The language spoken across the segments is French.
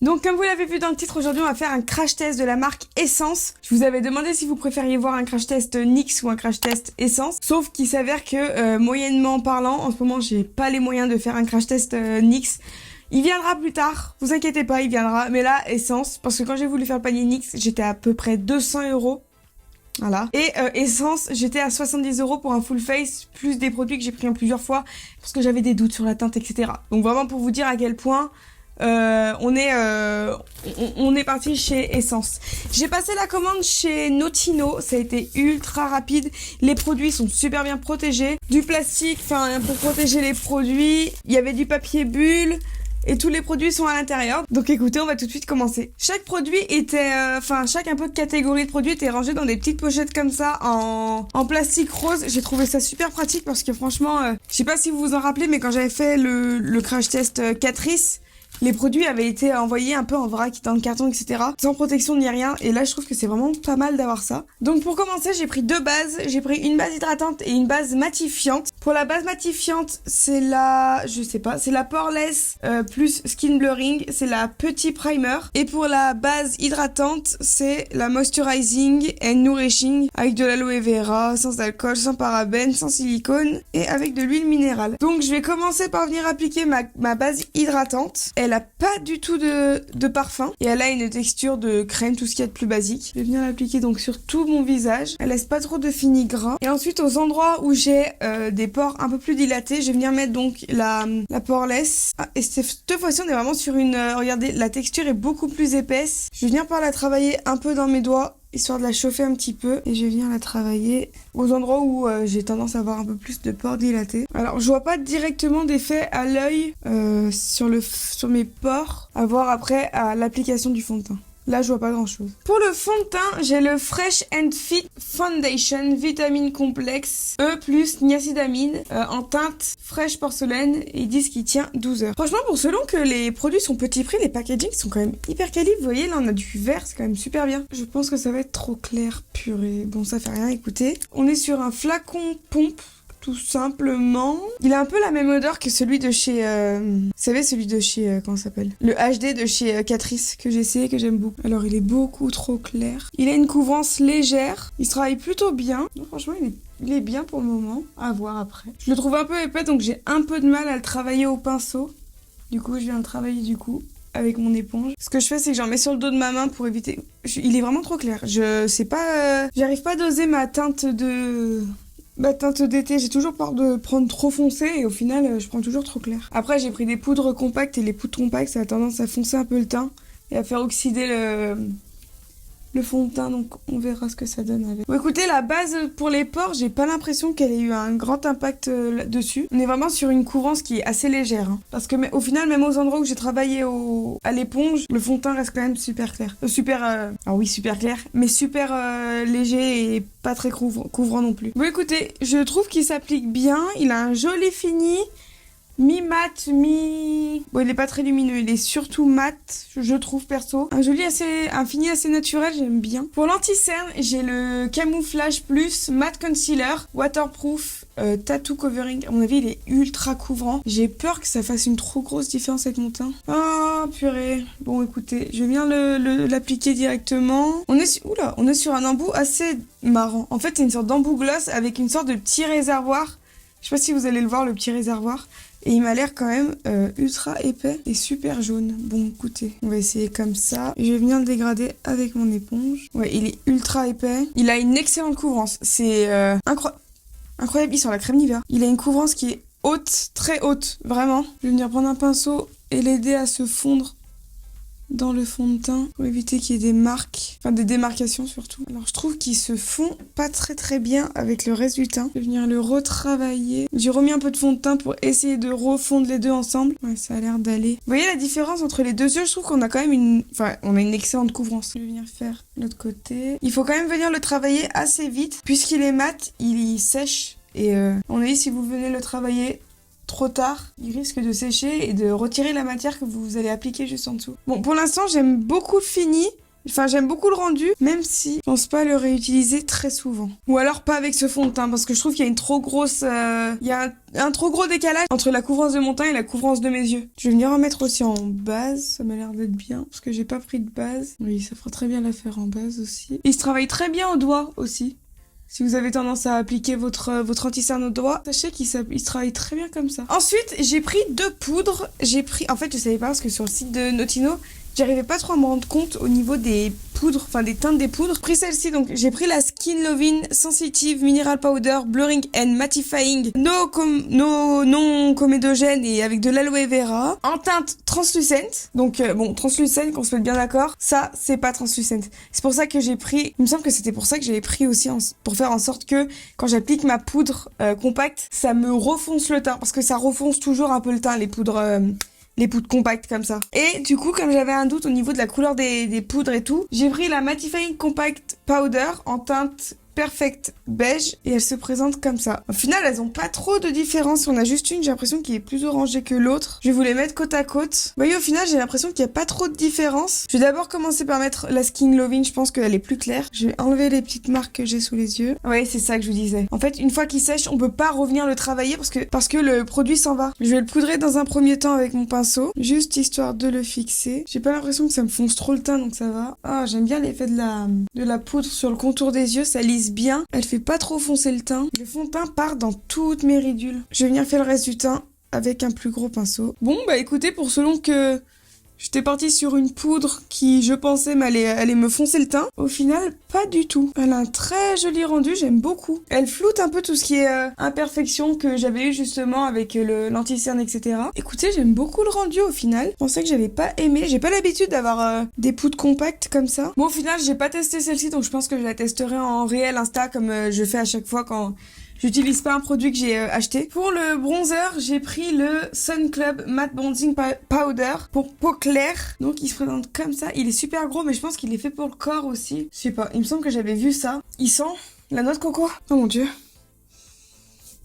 Donc comme vous l'avez vu dans le titre, aujourd'hui on va faire un crash test de la marque Essence. Je vous avais demandé si vous préfériez voir un crash test NYX ou un crash test Essence. Sauf qu'il s'avère que moyennement parlant, en ce moment j'ai pas les moyens de faire un crash test NYX. Il viendra plus tard, vous inquiétez pas, il viendra. Mais là, Essence, parce que quand j'ai voulu faire le panier NYX, j'étais à peu près 200 €. Voilà. Et Essence, j'étais à 70 € pour un full face, plus des produits que j'ai pris en plusieurs fois, parce que j'avais des doutes sur la teinte, etc. Donc vraiment pour vous dire à quel point on est parti chez Essence. J'ai passé la commande chez Notino, ça a été ultra rapide. Les produits sont super bien protégés. Du plastique, enfin pour protéger les produits. Il y avait du papier bulle. Et tous les produits sont à l'intérieur. Donc écoutez, on va tout de suite commencer. Chaque produit était... chaque un peu de catégorie de produits était rangé dans des petites pochettes comme ça, en plastique rose. J'ai trouvé ça super pratique parce que franchement... je sais pas si vous vous en rappelez, mais quand j'avais fait le crash test Catrice, les produits avaient été envoyés un peu en vrac dans le carton, etc. Sans protection ni rien. Et là, je trouve que c'est vraiment pas mal d'avoir ça. Donc pour commencer, j'ai pris deux bases. J'ai pris une base hydratante et une base matifiante. Pour la base matifiante, c'est la... je sais pas, c'est la Poreless plus Skin Blurring. C'est la Petit Primer. Et pour la base hydratante, c'est la Moisturizing and Nourishing avec de l'aloe vera, sans alcool, sans parabènes, sans silicone et avec de l'huile minérale. Donc je vais commencer par venir appliquer ma base hydratante. Elle a pas du tout de parfum et elle a une texture de crème, tout ce qu'il y a de plus basique. Je vais venir l'appliquer donc sur tout mon visage. Elle laisse pas trop de fini gras. Et ensuite aux endroits où j'ai des pores un peu plus dilatés, je vais venir mettre donc la Poreless. Ah, et cette fois-ci on est vraiment sur une... regardez, la texture est beaucoup plus épaisse. Je vais venir par la travailler un peu dans mes doigts, histoire de la chauffer un petit peu. Et je vais venir la travailler aux endroits où j'ai tendance à avoir un peu plus de pores dilatés. Alors je vois pas directement d'effet à l'œil sur mes pores à voir après à l'application du fond de teint. Là, je vois pas grand chose. Pour le fond de teint, j'ai le Fresh and Fit Foundation Vitamine Complexe E plus niacinamide en teinte fraîche porcelaine. Et ils disent qu'il tient 12 heures. Franchement, pour selon que les produits sont petit prix, les packagings sont quand même hyper quali. Vous voyez, là, on a du vert, c'est quand même super bien. Je pense que ça va être trop clair, purée. Bon, ça fait rien, écoutez. On est sur un flacon pompe. Tout simplement. Il a un peu la même odeur que celui de chez... vous savez, celui de chez... comment ça s'appelle? Le HD de chez Catrice, que j'ai essayé, que j'aime beaucoup. Alors, il est beaucoup trop clair. Il a une couvrance légère. Il se travaille plutôt bien. Non, franchement, il est bien pour le moment. À voir après. Je le trouve un peu épais, donc j'ai un peu de mal à le travailler au pinceau. Du coup, je viens le travailler avec mon éponge. Ce que je fais, c'est que j'en mets sur le dos de ma main pour éviter... Il est vraiment trop clair. Je sais pas... J'arrive pas à doser ma teinte d'été, j'ai toujours peur de prendre trop foncé et au final, je prends toujours trop clair. Après, j'ai pris des poudres compactes et les poudres compactes, ça a tendance à foncer un peu le teint et à faire oxyder le fond de teint, donc on verra ce que ça donne avec. Bon, écoutez, la base pour les pores, j'ai pas l'impression qu'elle ait eu un grand impact dessus. On est vraiment sur une couvrance qui est assez légère, hein. Parce que au final, même aux endroits où j'ai travaillé à l'éponge, le fond de teint reste quand même super clair. Alors oui, super clair, mais super léger et pas très couvrant non plus. Bon, écoutez, je trouve qu'il s'applique bien, il a un joli fini. Mi-mat, Bon, il est pas très lumineux, il est surtout mat, je trouve perso. Un fini assez naturel, j'aime bien. Pour l'anti-cerne, j'ai le Camouflage Plus Matte Concealer, Waterproof, Tattoo Covering. À mon avis, il est ultra couvrant. J'ai peur que ça fasse une trop grosse différence avec mon teint. Ah, purée. Bon, écoutez, je viens l'appliquer directement. On est sur un embout assez marrant. En fait, c'est une sorte d'embout gloss avec une sorte de petit réservoir. Je sais pas si vous allez le voir, le petit réservoir. Et il m'a l'air quand même ultra épais et super jaune. Bon, écoutez, on va essayer comme ça. Je vais venir le dégrader avec mon éponge. Ouais, il est ultra épais. Il a une excellente couvrance. C'est incroyable. Il sent la crème Nivea. Il a une couvrance qui est haute, très haute, vraiment. Je vais venir prendre un pinceau et l'aider à se fondre dans le fond de teint pour éviter qu'il y ait des marques, enfin des démarcations surtout. Alors je trouve qu'il se fond pas très bien avec le reste du teint. Je vais venir le retravailler. J'ai remis un peu de fond de teint pour essayer de refondre les deux ensemble. Ouais, ça a l'air d'aller. Vous voyez la différence entre les deux yeux? Je trouve qu'on a quand même on a une excellente couvrance. Je vais venir faire l'autre côté. Il faut quand même venir le travailler assez vite. Puisqu'il est mat, il sèche. Et on a dit si vous venez le travailler trop tard, il risque de sécher et de retirer la matière que vous allez appliquer juste en dessous. Bon, pour l'instant, j'aime beaucoup le fini, Enfin, j'aime beaucoup le rendu, même si je pense pas le réutiliser très souvent. Ou alors pas avec ce fond de teint, parce que je trouve qu'il y a une trop grosse... il y a un trop gros décalage entre la couvrance de mon teint et la couvrance de mes yeux. Je vais venir en mettre aussi en base, ça m'a l'air d'être bien, parce que j'ai pas pris de base. Oui, ça fera très bien l'affaire en base aussi. Il se travaille très bien au doigt aussi. Si vous avez tendance à appliquer votre anti-cerne au doigt, sachez qu'il se travaille très bien comme ça. Ensuite, j'ai pris 2 poudres. En fait, je savais pas parce que sur le site de Notino, j'arrivais pas trop à me rendre compte au niveau des poudres, enfin des teintes des poudres. J'ai pris celle-ci, donc j'ai pris la Skin Loving Sensitive Mineral Powder Blurring and Mattifying non comédogène et avec de l'aloe vera en teinte translucente. Donc bon, translucente, qu'on se mette bien d'accord, ça c'est pas translucente. C'est pour ça que j'ai pris, il me semble que c'était pour ça que j'avais pris aussi pour faire en sorte que quand j'applique ma poudre compacte, ça me refonce le teint parce que ça refonce toujours un peu le teint les poudres compactes comme ça. Et du coup, comme j'avais un doute au niveau de la couleur des poudres et tout, j'ai pris la Mattifying Compact Powder en teinte Perfect Beige et elle se présente comme ça. Au final, elles ont pas trop de différence. On a juste une, j'ai l'impression qu'il est plus orangé que l'autre. Je vais vous les mettre côte à côte. Vous voyez, au final, j'ai l'impression qu'il y a pas trop de différence. Je vais d'abord commencer par mettre la Skin Loving. Je pense qu'elle est plus claire. Je vais enlever les petites marques que j'ai sous les yeux. Ouais, c'est ça que je vous disais. En fait, une fois qu'il sèche, on peut pas revenir le travailler parce que le produit s'en va. Je vais le poudrer dans un premier temps avec mon pinceau, juste histoire de le fixer. J'ai pas l'impression que ça me fonce trop le teint, donc ça va. Ah, j'aime bien l'effet de la poudre sur le contour des yeux. Ça lisse bien. Elle fait pas trop foncer le teint. Le fond de teint part dans toutes mes ridules. Je vais venir faire le reste du teint avec un plus gros pinceau. Bon, bah écoutez, pour selon que j'étais partie sur une poudre qui, je pensais, allait me foncer le teint. Au final, pas du tout. Elle a un très joli rendu, j'aime beaucoup. Elle floute un peu tout ce qui est imperfection que j'avais eu justement avec l'anti-cerne, etc. Écoutez, j'aime beaucoup le rendu au final. Je pensais que j'avais pas aimé. J'ai pas l'habitude d'avoir des poudres compactes comme ça. Bon, au final, j'ai pas testé celle-ci, donc je pense que je la testerai en réel Insta comme je fais à chaque fois quand j'utilise pas un produit que j'ai acheté. Pour le bronzer, j'ai pris le Sun Club Matte Bronzing Powder pour peau claire. Donc il se présente comme ça. Il est super gros, mais je pense qu'il est fait pour le corps aussi. Je sais pas, il me semble que j'avais vu ça. Il sent la noix de coco. Oh mon dieu.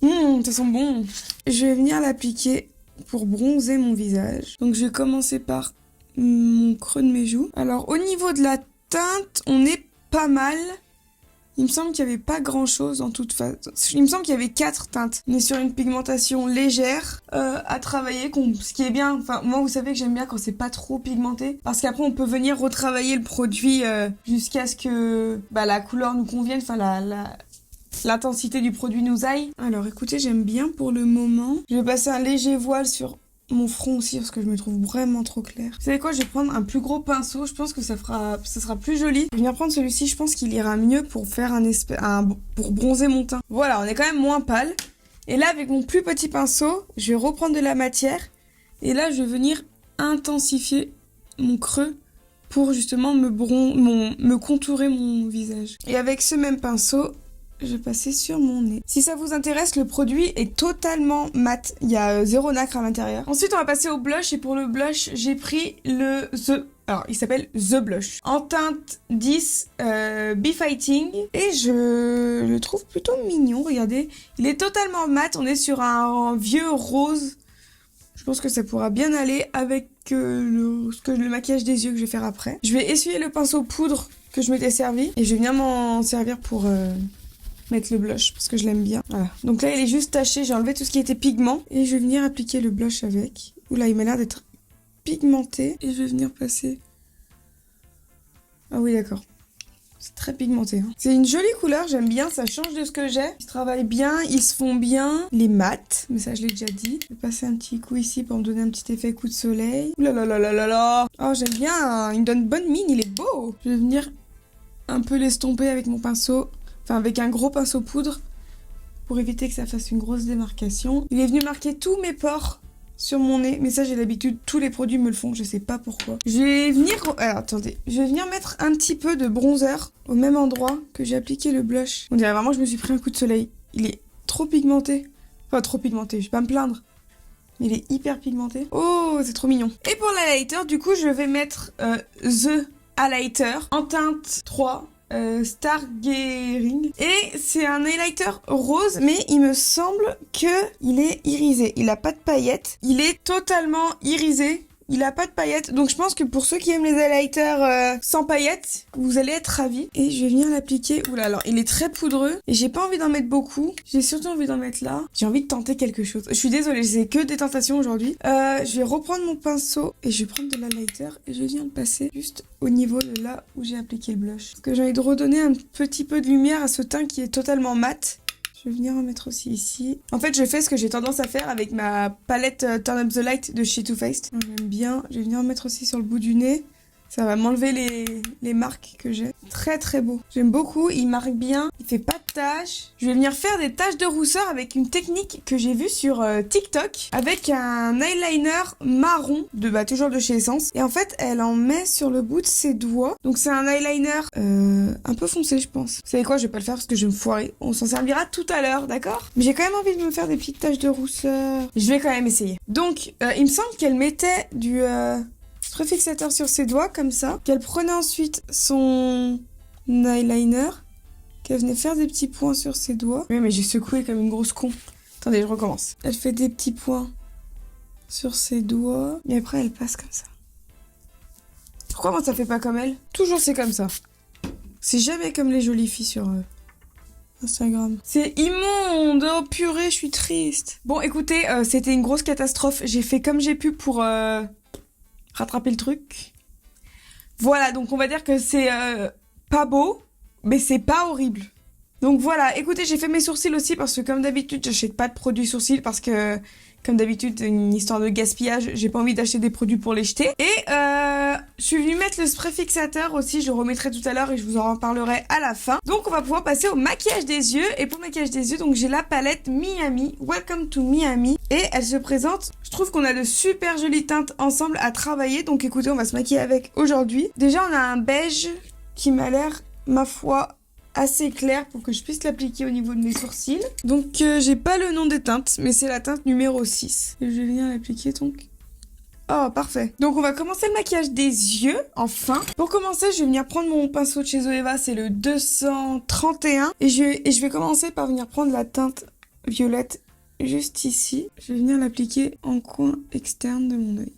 Ça sent bon. Je vais venir l'appliquer pour bronzer mon visage. Donc je vais commencer par mon creux de mes joues. Alors au niveau de la teinte, on est pas mal. Il me semble qu'il n'y avait pas grand chose en toute phase. Il me semble qu'il y avait 4 teintes. On est sur une pigmentation légère à travailler, ce qui est bien. Enfin, moi, vous savez que j'aime bien quand c'est pas trop pigmenté. Parce qu'après, on peut venir retravailler le produit jusqu'à ce que la couleur nous convienne. Enfin, l'intensité du produit nous aille. Alors, écoutez, j'aime bien pour le moment. Je vais passer un léger voile sur mon front aussi parce que je me trouve vraiment trop clair. Vous savez quoi, je vais prendre un plus gros pinceau, je pense que ça sera plus joli. Je vais venir prendre celui-ci, je pense qu'il ira mieux pour faire pour bronzer mon teint. Voilà, on est quand même moins pâle. Et là, avec mon plus petit pinceau, je vais reprendre de la matière et là, je vais venir intensifier mon creux pour justement me contourer mon visage. Et avec ce même pinceau, je vais passer sur mon nez. Si ça vous intéresse, le produit est totalement mat. Il y a 0 nacre à l'intérieur. Ensuite, on va passer au blush. Et pour le blush, j'ai pris alors, il s'appelle The Blush. En teinte 10, Be Fighting. Et je le trouve plutôt mignon. Regardez, il est totalement mat. On est sur un vieux rose. Je pense que ça pourra bien aller avec le maquillage des yeux que je vais faire après. Je vais essuyer le pinceau poudre que je m'étais servi. Et je vais venir m'en servir pour mettre le blush parce que je l'aime bien. Voilà. Donc là, il est juste taché. J'ai enlevé tout ce qui était pigment. Et je vais venir appliquer le blush avec. Oula, il m'a l'air d'être pigmenté. Et je vais venir passer... Ah oui, d'accord. C'est très pigmenté. Hein. C'est une jolie couleur, j'aime bien. Ça change de ce que j'ai. Ils se travaillent bien, ils se font bien. Il est mat, mais ça, je l'ai déjà dit. Je vais passer un petit coup ici pour me donner un petit effet coup de soleil. Ouh là là là là là là. Oh, j'aime bien. Il me donne bonne mine, il est beau. Je vais venir un peu l'estomper avec mon pinceau. Enfin, avec un gros pinceau poudre pour éviter que ça fasse une grosse démarcation. Il est venu marquer tous mes pores sur mon nez, mais ça j'ai l'habitude, tous les produits me le font, je sais pas pourquoi. Je vais venir... Alors, attendez, je vais venir mettre un petit peu de bronzer au même endroit que j'ai appliqué le blush. On dirait vraiment que je me suis pris un coup de soleil. Il est trop pigmenté. Enfin, trop pigmenté, je vais pas me plaindre. Mais il est hyper pigmenté. Oh, c'est trop mignon. Et pour l'highlighter, du coup, je vais mettre The Highlighter en teinte 3. Stargazing. Et c'est un highlighter rose, mais il me semble que il est irisé. Il a pas de paillettes. Il est totalement irisé. Il a pas de paillettes, donc je pense que pour ceux qui aiment les highlighters sans paillettes, vous allez être ravis. Et je vais venir l'appliquer. Oula, alors il est très poudreux et j'ai pas envie d'en mettre beaucoup. J'ai surtout envie d'en mettre là. J'ai envie de tenter quelque chose. Je suis désolée, c'est que des tentations aujourd'hui. Je vais reprendre mon pinceau et je vais prendre de l'highlighter et je vais venir le passer juste au niveau de là où j'ai appliqué le blush. Parce que j'ai envie de redonner un petit peu de lumière à ce teint qui est totalement mat. Je vais venir en mettre aussi ici. En fait, je fais ce que j'ai tendance à faire avec ma palette Turn Up The Light de chez Too Faced. J'aime bien. Je vais venir en mettre aussi sur le bout du nez. Ça va m'enlever les marques que j'ai. Très très beau. J'aime beaucoup, il marque bien, il fait pas de taches. Je vais venir faire des taches de rousseur avec une technique que j'ai vue sur TikTok. Avec un eyeliner marron, toujours de chez Essence. Et en fait, elle en met sur le bout de ses doigts. Donc c'est un eyeliner un peu foncé, je pense. Vous savez quoi, je vais pas le faire parce que je vais me foirer. On s'en servira tout à l'heure, d'accord? Mais j'ai quand même envie de me faire des petites taches de rousseur. Je vais quand même essayer. Donc, il me semble qu'elle mettait du... préfixateur sur ses doigts comme ça, qu'elle prenait ensuite son eyeliner, qu'elle venait faire des petits points sur ses doigts. Oui, mais j'ai secoué comme une grosse con. Attendez, je recommence. Elle fait des petits points sur ses doigts et après elle passe comme ça. Pourquoi moi ça fait pas comme elle? Toujours c'est comme ça. C'est jamais comme les jolies filles sur Instagram. C'est immonde. Oh purée, je suis triste. Bon, écoutez, c'était une grosse catastrophe. J'ai fait comme j'ai pu pour rattraper le truc. Voilà, donc on va dire que c'est pas beau, mais c'est pas horrible. Donc voilà, écoutez, j'ai fait mes sourcils aussi parce que comme d'habitude, j'achète pas de produits sourcils parce que, comme d'habitude, une histoire de gaspillage, j'ai pas envie d'acheter des produits pour les jeter. Et je suis venue mettre le spray fixateur aussi, je le remettrai tout à l'heure et je vous en reparlerai à la fin. Donc on va pouvoir passer au maquillage des yeux. Et pour le maquillage des yeux, donc j'ai la palette Miami, Welcome to Miami. Et elle se présente, je trouve qu'on a de super jolies teintes ensemble à travailler. Donc écoutez, on va se maquiller avec aujourd'hui. Déjà, on a un beige qui m'a l'air, ma foi, assez clair pour que je puisse l'appliquer au niveau de mes sourcils. Donc j'ai pas le nom des teintes, mais c'est la teinte numéro 6. Et je vais venir l'appliquer donc. Oh, parfait. Donc on va commencer le maquillage des yeux, enfin. Pour commencer, je vais venir prendre mon pinceau de chez Zoeva, c'est le 231. Et je vais commencer par venir prendre la teinte violette juste ici. Je vais venir l'appliquer en coin externe de mon œil.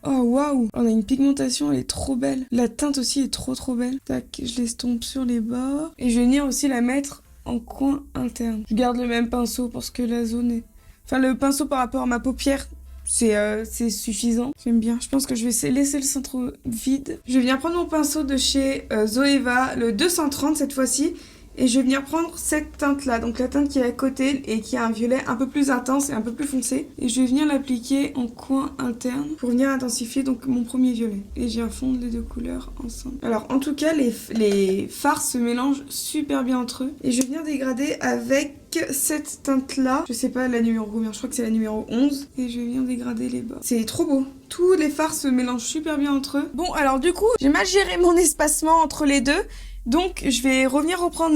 Oh waouh, on a une pigmentation, elle est trop belle. La teinte aussi est trop belle. Tac, je l'estompe sur les bords. Et je vais venir aussi la mettre en coin interne. Je garde le même pinceau parce que la zone est... Enfin, le pinceau par rapport à ma paupière, c'est suffisant. J'aime bien. Je pense que je vais laisser le centre vide. Je vais venir prendre mon pinceau de chez Zoeva, le 230 cette fois-ci. Et je vais venir prendre cette teinte-là, donc la teinte qui est à côté et qui a un violet un peu plus intense et un peu plus foncé. Et je vais venir l'appliquer en coin interne pour venir intensifier donc mon premier violet. Et j'ai à fondre les deux couleurs ensemble. Alors en tout cas, les fards se mélangent super bien entre eux. Et je vais venir dégrader avec cette teinte-là. Je sais pas la numéro combien, je crois que c'est la numéro 11. Et je vais venir dégrader les bas. C'est trop beau. Tous les fards se mélangent super bien entre eux. Bon, alors du coup, j'ai mal géré mon espacement entre les deux. Donc, je vais reprendre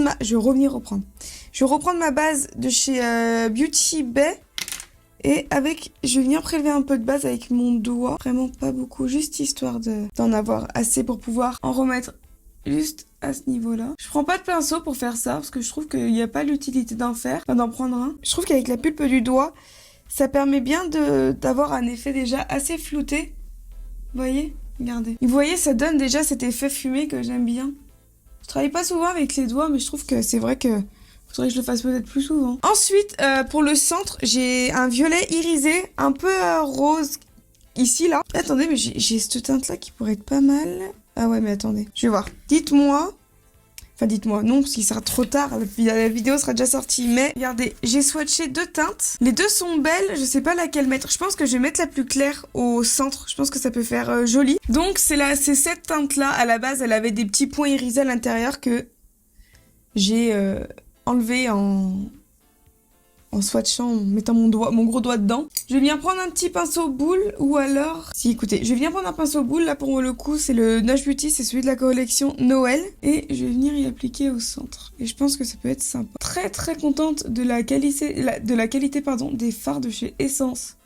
ma base de chez Beauty Bay. Et je vais venir prélever un peu de base avec mon doigt. Vraiment pas beaucoup, juste histoire d'en avoir assez pour pouvoir en remettre juste à ce niveau-là. Je prends pas de pinceau pour faire ça, parce que je trouve qu'il n'y a pas l'utilité d'en prendre un. Je trouve qu'avec la pulpe du doigt, ça permet bien d'avoir un effet déjà assez flouté. Vous voyez? Regardez. Vous voyez, ça donne déjà cet effet fumé que j'aime bien. Je travaille pas souvent avec les doigts, mais je trouve que c'est vrai que faudrait que je le fasse peut-être plus souvent. Ensuite, pour le centre, j'ai un violet irisé, un peu rose, ici, là. Attendez, mais j'ai cette teinte-là qui pourrait être pas mal. Ah ouais, mais attendez, je vais voir. Dites-moi, non, parce qu'il sera trop tard, la vidéo sera déjà sortie, mais regardez, j'ai swatché deux teintes. Les deux sont belles, je sais pas laquelle mettre. Je pense que je vais mettre la plus claire au centre, je pense que ça peut faire joli. Donc c'est cette teinte-là, à la base, elle avait des petits points irisés à l'intérieur que j'ai enlevé en swatchant, en mettant mon gros doigt dedans. Je vais bien prendre un petit pinceau boule ou alors... Si, écoutez, je vais bien prendre un pinceau boule. Là, pour le coup, c'est le Nush Beauty, c'est celui de la collection Noël. Et je vais venir y appliquer au centre. Et je pense que ça peut être sympa. Très contente de la qualité des fards de chez Essence.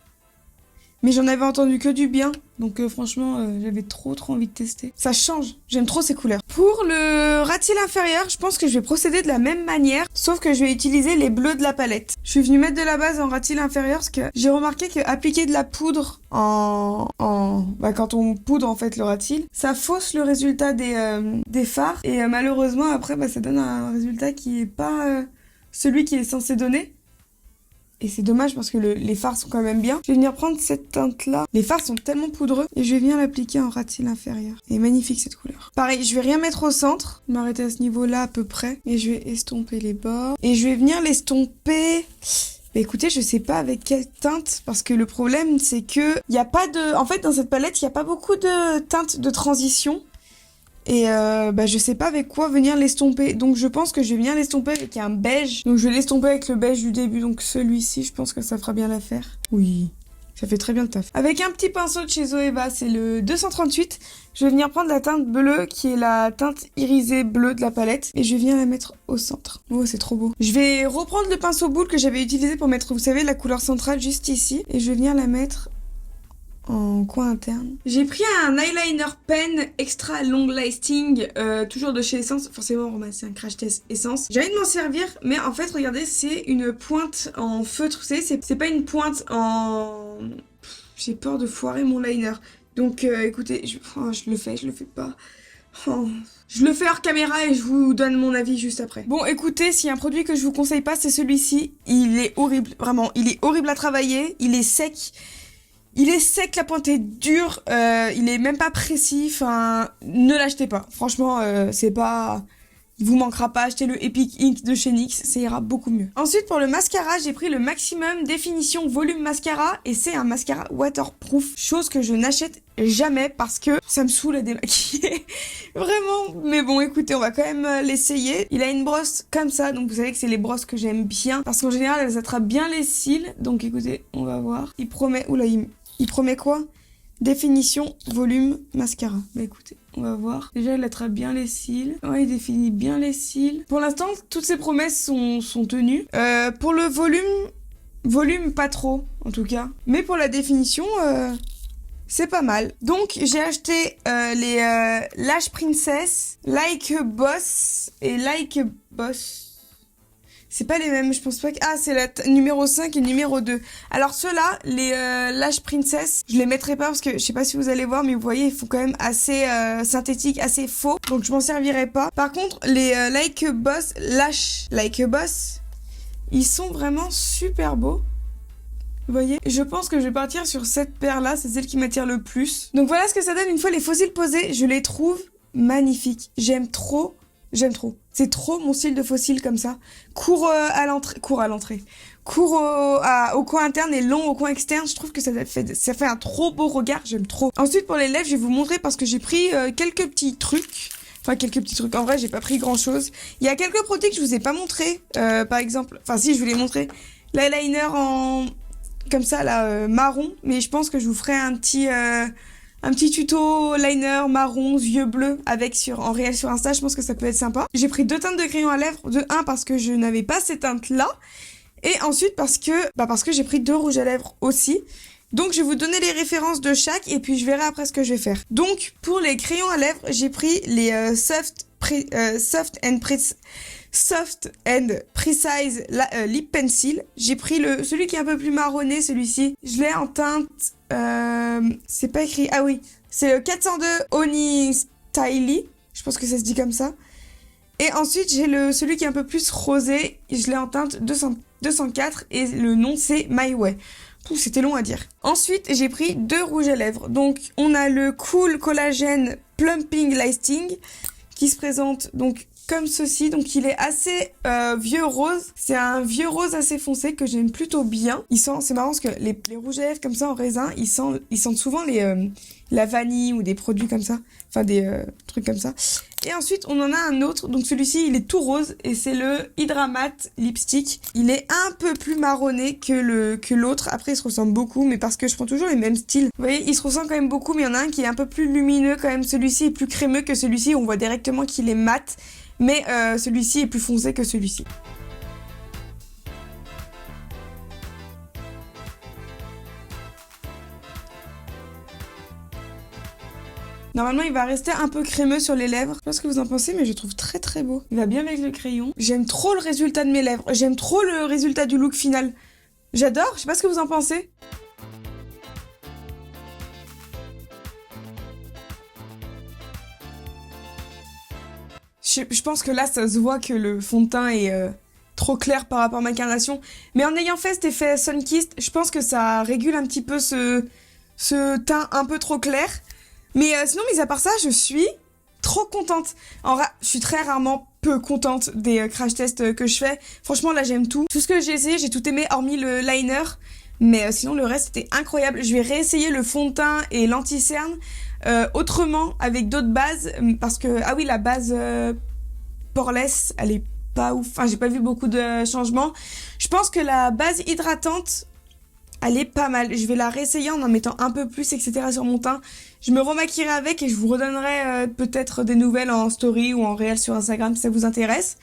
Mais j'en avais entendu que du bien. Donc franchement, j'avais trop envie de tester. Ça change. J'aime trop ces couleurs. Pour le ras-de-cils inférieur, je pense que je vais procéder de la même manière. Sauf que je vais utiliser les bleus de la palette. Je suis venue mettre de la base en ras-de-cils inférieur parce que j'ai remarqué que appliquer de la poudre quand on poudre en fait le ras-de-cils, ça fausse le résultat des fards. Et malheureusement après, ça donne un résultat qui est pas celui qui est censé donner. Et c'est dommage parce que les fards sont quand même bien. Je vais venir prendre cette teinte-là. Les fards sont tellement poudreux. Et je vais venir l'appliquer en ras-de-cils inférieur. Et magnifique cette couleur. Pareil, je vais rien mettre au centre. M'arrêter à ce niveau-là à peu près. Et je vais estomper les bords. Et je vais venir l'estomper... écoutez, je sais pas avec quelle teinte. Parce que le problème, c'est que... il y a pas de... En fait, dans cette palette, il n'y a pas beaucoup de teintes de transition. Et je sais pas avec quoi venir l'estomper. Donc je pense que je vais venir l'estomper avec un beige. Donc je vais l'estomper avec le beige du début. Donc celui-ci, je pense que ça fera bien l'affaire. Oui, ça fait très bien le taf. Avec un petit pinceau de chez Zoeva, c'est le 238. Je vais venir prendre la teinte bleue, qui est la teinte irisée bleue de la palette. Et je vais venir la mettre au centre. Oh, c'est trop beau. Je vais reprendre le pinceau boule que j'avais utilisé pour mettre, vous savez, la couleur centrale juste ici. Et je vais venir la mettre... en coin interne. J'ai pris un eyeliner pen extra long lasting, toujours de chez Essence. Forcément, c'est un crash test Essence. J'ai envie de m'en servir, mais en fait, regardez, c'est une pointe en feutre. Vous savez, c'est pas une pointe en... J'ai peur de foirer mon liner. Donc, écoutez, je le fais, je le fais pas. Je le fais hors caméra et je vous donne mon avis juste après. Bon, écoutez, s'il y a un produit que je vous conseille pas, c'est celui-ci. Il est horrible, vraiment. Il est horrible à travailler. Il est sec. Il est sec, la pointe est dure, il est même pas précis, enfin, ne l'achetez pas. Franchement, c'est pas... Il vous manquera pas, achetez le Epic Ink de chez NYX, ça ira beaucoup mieux. Ensuite, pour le mascara, j'ai pris le Maximum Définition Volume Mascara, et c'est un mascara waterproof, chose que je n'achète jamais parce que ça me saoule à démaquiller. Vraiment. Mais bon, écoutez, on va quand même l'essayer. Il a une brosse comme ça, donc vous savez que c'est les brosses que j'aime bien, parce qu'en général, elles attrapent bien les cils. Donc écoutez, on va voir. Il promet... Oula, il promet quoi? Définition, volume, mascara. Bah écoutez, on va voir. Déjà, il attrape bien les cils. Ouais, il définit bien les cils. Pour l'instant, toutes ces promesses sont tenues. Pour le volume, pas trop, en tout cas. Mais pour la définition, c'est pas mal. Donc, j'ai acheté les Lash Princess, Like a Boss et Like a Boss. C'est pas les mêmes, je pense pas que... Ah, c'est la numéro 5 et numéro 2. Alors ceux-là, les Lash Princess, je les mettrai pas parce que je sais pas si vous allez voir, mais vous voyez, ils font quand même assez synthétique, assez faux. Donc je m'en servirai pas. Par contre, les Like a Boss, Lash Like a Boss, ils sont vraiment super beaux. Vous voyez? Je pense que je vais partir sur cette paire-là, c'est celle qui m'attire le plus. Donc voilà ce que ça donne une fois les fossiles posés. Je les trouve magnifiques. J'aime trop. C'est trop mon style de fossile comme ça. Court à l'entrée. Court au coin interne et long au coin externe. Je trouve que ça fait un trop beau regard. J'aime trop. Ensuite, pour les lèvres, je vais vous montrer parce que j'ai pris quelques petits trucs. Enfin, quelques petits trucs. En vrai, j'ai pas pris grand chose. Il y a quelques produits que je vous ai pas montré. Par exemple, enfin si, je vous les montrer. L'eyeliner en... comme ça, là, marron. Mais je pense que je vous ferai un petit tuto liner marron, yeux bleus avec en réel sur Insta, je pense que ça peut être sympa. J'ai pris 2 teintes de crayon à lèvres, parce que je n'avais pas ces teintes-là, et ensuite parce que j'ai pris 2 rouges à lèvres aussi. Donc je vais vous donner les références de chaque, et puis je verrai après ce que je vais faire. Donc pour les crayons à lèvres, j'ai pris les Soft and Precise Lip Pencil. J'ai pris celui qui est un peu plus marronné, celui-ci. Je l'ai en teinte... c'est pas écrit... Ah oui, c'est le 402 Oni Styly. Je pense que ça se dit comme ça. Et ensuite, j'ai celui qui est un peu plus rosé. Je l'ai en teinte 204 et le nom, c'est My Way. C'était long à dire. Ensuite, j'ai pris 2 rouges à lèvres. Donc, on a le Cool Collagen Plumping Lasting qui se présente donc comme ceci. Donc il est assez vieux rose. C'est un vieux rose assez foncé que j'aime plutôt bien. C'est marrant parce que les rouges à lèvres comme ça en raisin, ils sentent souvent la vanille ou des produits comme ça. Enfin des trucs comme ça. Et ensuite on en a un autre. Donc celui-ci il est tout rose et c'est le Hydra Matte Lipstick. Il est un peu plus marronné que l'autre. Après il se ressemble beaucoup mais parce que je prends toujours les mêmes styles. Vous voyez il se ressemble quand même beaucoup mais il y en a un qui est un peu plus lumineux quand même. Celui-ci est plus crémeux que celui-ci. On voit directement qu'il est mat. Mais celui-ci est plus foncé que celui-ci. Normalement, il va rester un peu crémeux sur les lèvres. Je sais pas ce que vous en pensez, mais je le trouve très très beau. Il va bien avec le crayon. J'aime trop le résultat de mes lèvres. J'aime trop le résultat du look final. J'adore, je sais pas ce que vous en pensez. Je pense que là, ça se voit que le fond de teint est trop clair par rapport à ma carnation. Mais en ayant fait cet effet Sunkissed, je pense que ça régule un petit peu ce teint un peu trop clair. Mais sinon, mis à part ça, je suis trop contente. Je suis très rarement peu contente des crash tests que je fais. Franchement, là, j'aime tout. Tout ce que j'ai essayé, j'ai tout aimé, hormis le liner. Mais sinon, le reste, c'était incroyable. Je vais réessayer le fond de teint et l'anti-cerne autrement, avec d'autres bases. Parce que, ah oui, la base poreless, elle est pas ouf. Enfin, j'ai pas vu beaucoup de changements. Je pense que la base hydratante, elle est pas mal. Je vais la réessayer en mettant un peu plus, etc. sur mon teint. Je me remaquillerai avec et je vous redonnerai peut-être des nouvelles en story ou en réel sur Instagram si ça vous intéresse.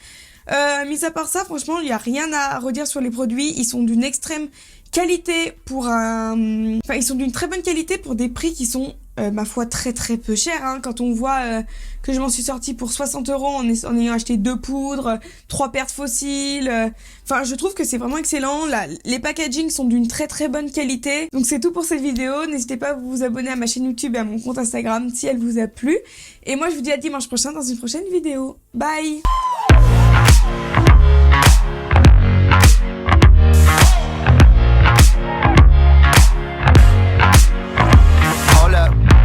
Mis à part ça, franchement, il n'y a rien à redire sur les produits. Ils sont d'une extrême qualité ils sont d'une très bonne qualité pour des prix qui sont, ma foi, très très peu chers. Hein. Quand on voit que je m'en suis sortie pour 60 € en ayant acheté 2 poudres, 3 paires de fossiles. Enfin, je trouve que c'est vraiment excellent. Les packagings sont d'une très très bonne qualité. Donc c'est tout pour cette vidéo. N'hésitez pas à vous abonner à ma chaîne YouTube et à mon compte Instagram si elle vous a plu. Et moi, je vous dis à dimanche prochain dans une prochaine vidéo. Bye!